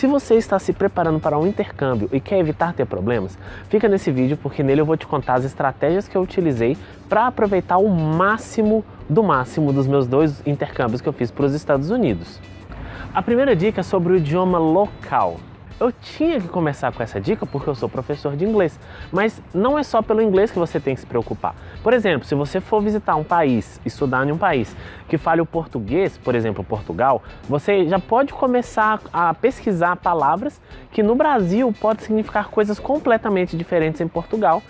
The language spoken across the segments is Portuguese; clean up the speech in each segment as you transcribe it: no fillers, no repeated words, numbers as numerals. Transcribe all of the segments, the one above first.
Se você está se preparando para um intercâmbio e quer evitar ter problemas, fica nesse vídeo porque nele eu vou te contar as estratégias que eu utilizei para aproveitar o máximo dos meus 2 intercâmbios que eu fiz para os Estados Unidos. A primeira dica é sobre o idioma local. Eu tinha que começar com essa dica porque eu sou professor de inglês, mas não é só pelo inglês que você tem que se preocupar. Por exemplo, se você for visitar um país, estudar em um país que fale o português, por exemplo, Portugal, você já pode começar a pesquisar palavras que no Brasil podem significar coisas completamente diferentes em Portugal.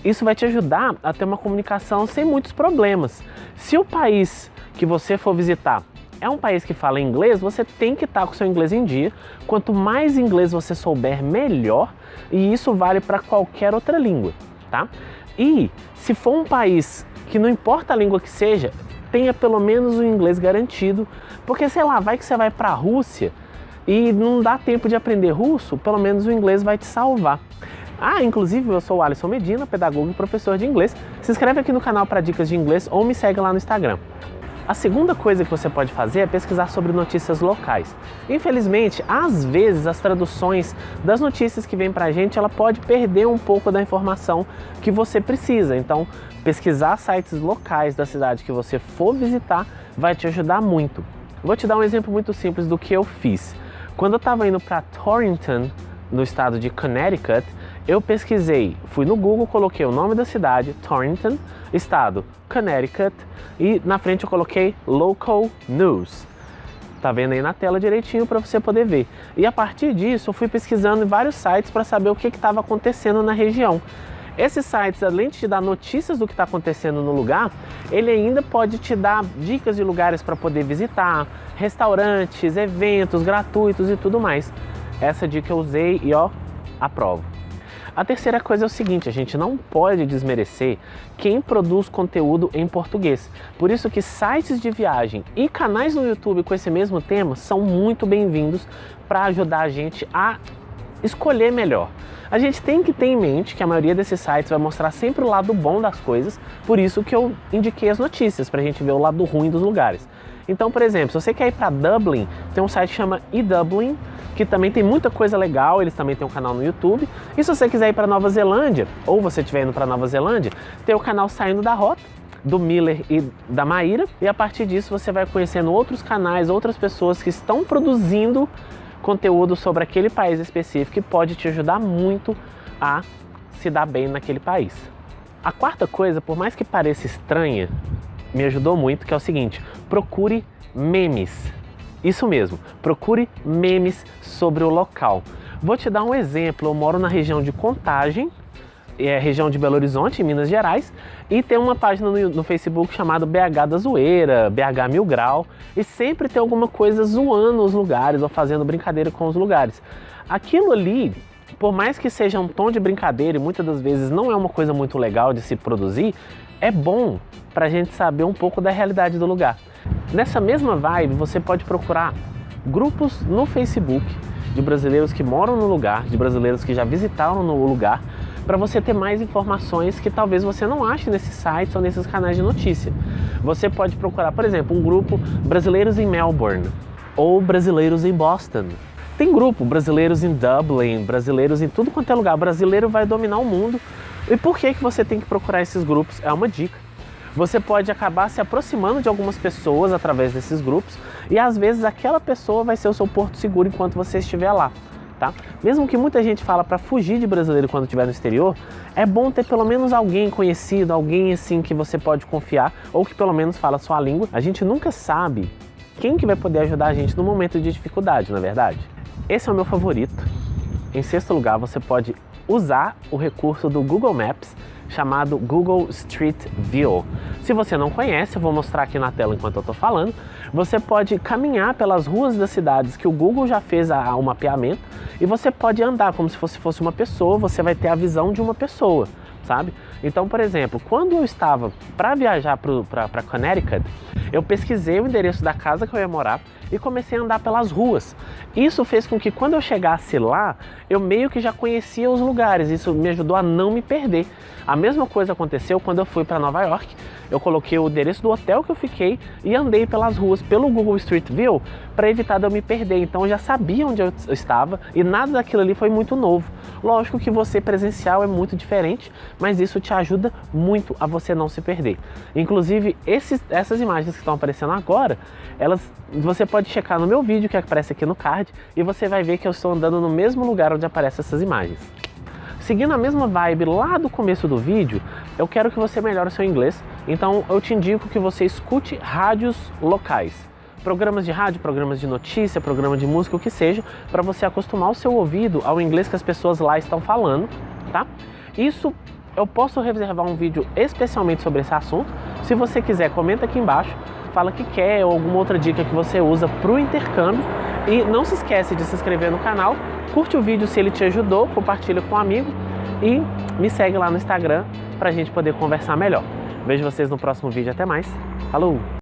Isso vai te ajudar a ter uma comunicação sem muitos problemas. Se o país que você for visitar é um país que fala inglês, você tem que estar com o seu inglês em dia. Quanto mais inglês você souber, melhor. E isso vale para qualquer outra língua, tá? E se for um país que não importa a língua que seja, tenha pelo menos o inglês garantido. Porque, sei lá, vai que você vai para a Rússia e não dá tempo de aprender russo, pelo menos o inglês vai te salvar. Inclusive eu sou o Alisson Medina, pedagogo e professor de inglês. Se inscreve aqui no canal para dicas de inglês ou me segue lá no Instagram. A segunda coisa que você pode fazer é pesquisar sobre notícias locais. Infelizmente, às vezes as traduções das notícias que vêm pra gente, ela pode perder um pouco da informação que você precisa. Então, pesquisar sites locais da cidade que você for visitar vai te ajudar muito. Vou te dar um exemplo muito simples do que eu fiz. Quando eu estava indo para Torrington, no estado de Connecticut, eu pesquisei, fui no Google, coloquei o nome da cidade, Torrington, estado Connecticut, e na frente eu coloquei Local News. Tá vendo aí na tela direitinho para você poder ver. E a partir disso eu fui pesquisando em vários sites para saber o que estava acontecendo na região. Esses sites, além de te dar notícias do que está acontecendo no lugar, ele ainda pode te dar dicas de lugares para poder visitar, restaurantes, eventos gratuitos e tudo mais. Essa dica eu usei e aprovo. A terceira coisa é o seguinte, a gente não pode desmerecer quem produz conteúdo em português. Por isso que sites de viagem e canais no YouTube com esse mesmo tema são muito bem-vindos para ajudar a gente a escolher melhor. A gente tem que ter em mente que a maioria desses sites vai mostrar sempre o lado bom das coisas, por isso que eu indiquei as notícias, para a gente ver o lado ruim dos lugares. Então, por exemplo, se você quer ir para Dublin, tem um site que chama eDublin, que também tem muita coisa legal, eles também têm um canal no YouTube. E se você quiser ir para Nova Zelândia, ou você estiver indo para Nova Zelândia, tem o canal Saindo da Rota, do Miller e da Maíra. E a partir disso você vai conhecendo outros canais, outras pessoas que estão produzindo conteúdo sobre aquele país específico e pode te ajudar muito a se dar bem naquele país. A quarta coisa, por mais que pareça estranha, me ajudou muito, que é o seguinte: procure memes. Isso mesmo, procure memes sobre o local. Vou te dar um exemplo, eu moro na região de Contagem, região de Belo Horizonte, em Minas Gerais, e tem uma página no Facebook chamada BH da Zoeira, BH Mil Grau, e sempre tem alguma coisa zoando os lugares ou fazendo brincadeira com os lugares. Aquilo ali, por mais que seja um tom de brincadeira e muitas das vezes não é uma coisa muito legal de se produzir, é bom para a gente saber um pouco da realidade do lugar. Nessa mesma vibe, você pode procurar grupos no Facebook de brasileiros que moram no lugar, de brasileiros que já visitaram no lugar, para você ter mais informações que talvez você não ache nesses sites ou nesses canais de notícia. Você pode procurar, por exemplo, um grupo Brasileiros em Melbourne ou Brasileiros em Boston. Tem grupo Brasileiros em Dublin, Brasileiros em tudo quanto é lugar. O brasileiro vai dominar o mundo. E por que você tem que procurar esses grupos? É uma dica. Você pode acabar se aproximando de algumas pessoas através desses grupos e às vezes aquela pessoa vai ser o seu porto seguro enquanto você estiver lá, tá? Mesmo que muita gente fala para fugir de brasileiro quando estiver no exterior, é bom ter pelo menos alguém conhecido, alguém assim que você pode confiar ou que pelo menos fala a sua língua. A gente nunca sabe quem que vai poder ajudar a gente no momento de dificuldade, não é verdade? Esse é o meu favorito. Em sexto lugar, você pode usar o recurso do Google Maps chamado Google Street View. Se você não conhece, eu vou mostrar aqui na tela enquanto eu estou falando. Você pode caminhar pelas ruas das cidades que o Google já fez o mapeamento e você pode andar como se fosse uma pessoa, você vai ter a visão de uma pessoa, sabe? Então, por exemplo, quando eu estava para viajar para Connecticut, eu pesquisei o endereço da casa que eu ia morar, e comecei a andar pelas ruas. Isso fez com que quando eu chegasse lá, eu meio que já conhecia os lugares, isso me ajudou a não me perder. A mesma coisa aconteceu quando eu fui para Nova York. Eu coloquei o endereço do hotel que eu fiquei e andei pelas ruas pelo Google Street View para evitar de eu me perder. Então eu já sabia onde eu estava e nada daquilo ali foi muito novo. Lógico que você presencial é muito diferente, mas isso te ajuda muito a você não se perder. Inclusive, essas imagens que estão aparecendo agora, você pode checar no meu vídeo que aparece aqui no card e você vai ver que eu estou andando no mesmo lugar onde aparecem essas imagens. Seguindo a mesma vibe lá do começo do vídeo, eu quero que você melhore o seu inglês, então eu te indico que você escute rádios locais. Programas de rádio, programas de notícia, programa de música, o que seja, para você acostumar o seu ouvido ao inglês que as pessoas lá estão falando, tá? Isso eu posso reservar um vídeo especialmente sobre esse assunto. Se você quiser, comenta aqui embaixo, fala que quer ou alguma outra dica que você usa para o intercâmbio. E não se esquece de se inscrever no canal, curte o vídeo se ele te ajudou, compartilha com um amigo e me segue lá no Instagram para a gente poder conversar melhor. Vejo vocês no próximo vídeo, até mais, falou!